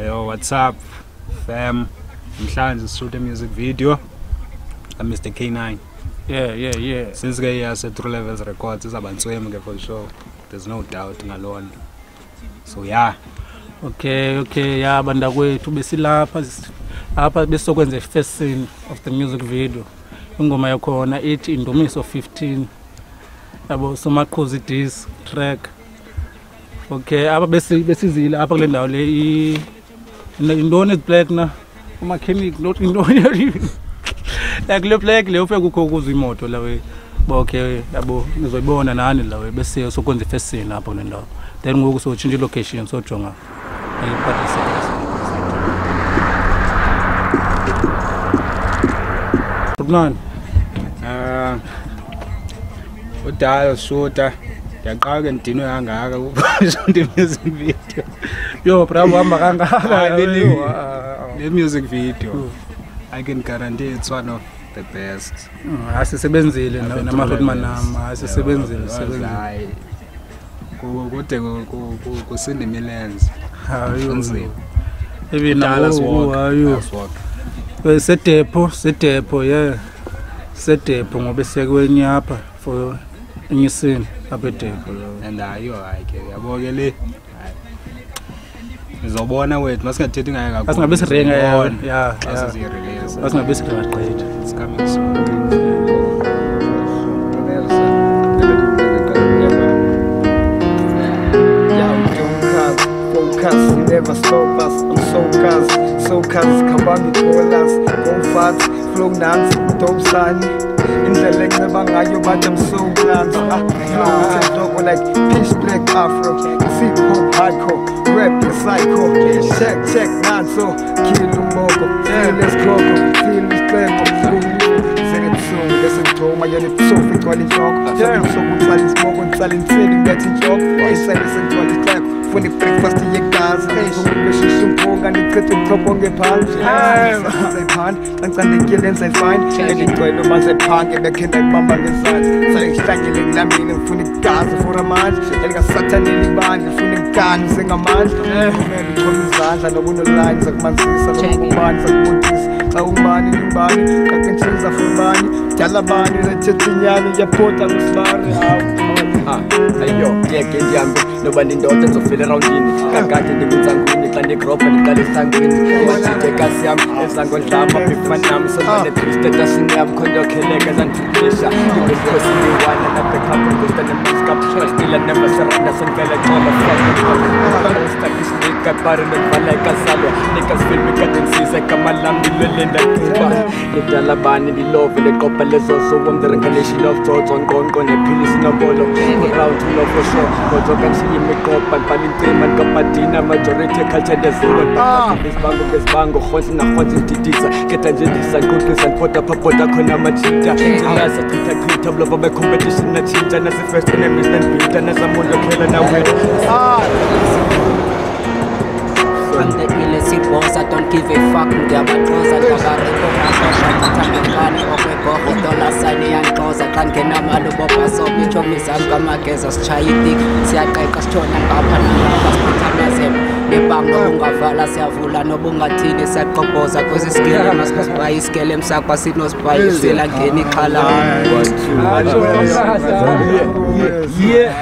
Yo, what's up, fam? Mhlanje shoot a music video. I'm Mr. K-9. Yeah. Since I said True Levels Records, it's about to for sure. There's no doubt alone. So yeah. Okay, yeah, banda kwethu besilapha apha besokwenza first scene of the music video. Ingoma yakhona ithi Indumiso 15. Yabo somaqhuzi disc track. Okay, apha besizile apha kule ndawo le indoni black na mechanic not indoni. Like le black le ufike kukho kuza imoto lawe. Okay, yabo nizoyibona nani lawe bese sokwenza first scene apha kule ndawo. Then ngoku so change location so jonga. Nani? Udala shooter. Yaqaka ndino yangaka ukuzonda music video. Yo, bravo hamba kangaka. The music video. I can guarantee it's one of the best. Asisebenzile nama roadman nama asisebenzile hayi. Kude kusinde millions. Hayo. Maybe Dallas walk. Sedepo yeah. Sedepo ngobe sekwenye apha for inyisini apha edepo. And ayo like yabonke le. Ngizobona wethu masingathethi ngaye kakhulu. Asingabe sirenga yeah. Asizirelease. Asingabe sirenga qedwe. It's coming soon. You never stop us, I'm so cuz kabami colas, go fast, flow dance, dope sun. In the leg never ngayo but I'm so glad. Flow dog like pitch black afro, hip hop hardcore, rap the psycho. Check nanso, kill moko, feel this cloco, feel this cloco. Sing it soon, listen to my unit so fit while it's talk. Damn, so good silence smoke and silence feeling that it's talk. I say listen to the track. When the breakfast in your gas, I'm going to get to top on the pan. I'm going to kill and say fine. And it's going to pass a punk and the kid like Mama inside. So it's stacking Lamin and funny gas for a man. Like a Satan in the band, the funny gun, sing a man. And the woman lines of man, some bands of booties. A woman in the body, I can choose a full body. Taliban is a Chetian, your portal was barred. Ayo, yeah, get nobody knows to feel around in it. Got in the good sanguine, and the crop and the sanguine. What you take us young, as I'm going to have a big fan, so when the twisted us in the conduct, Kelegas and Trisha. You will go see the one and up the cup and put them in cup, but still I never surrender and fell at all of the stuck is Nick, a baron and Valaka Salo. Nickers film me cutting seas like a malam, the Linda Cuba. The Taliban in the love, the couple is also on the recognition of thoughts on gone, a piece in a bolo. Proud to know for sure, but you can see me go and Palintim and Capatina, majority culture the Zimba. This bango, Honson and Honson Titisa, get a Jedis and cookies and Pota Papota Konamachita. As a Tita table of a competition, a chinta, and as the first enemies, then beat and as a Mondo Killer now. I'm the illest boss, I don't give a fuck. Get my clothes, I got a record. I'm a dollar sign and cause I can't get a malubopa. So, bitch, of Miss Alcamagas, as Chaytic, Siaka Caston and Papa, the Bango Vala, Savula, no Bungatini, Sacoposa, because it's skill, must buy scale and Sapasinos by still like any color. Yeah.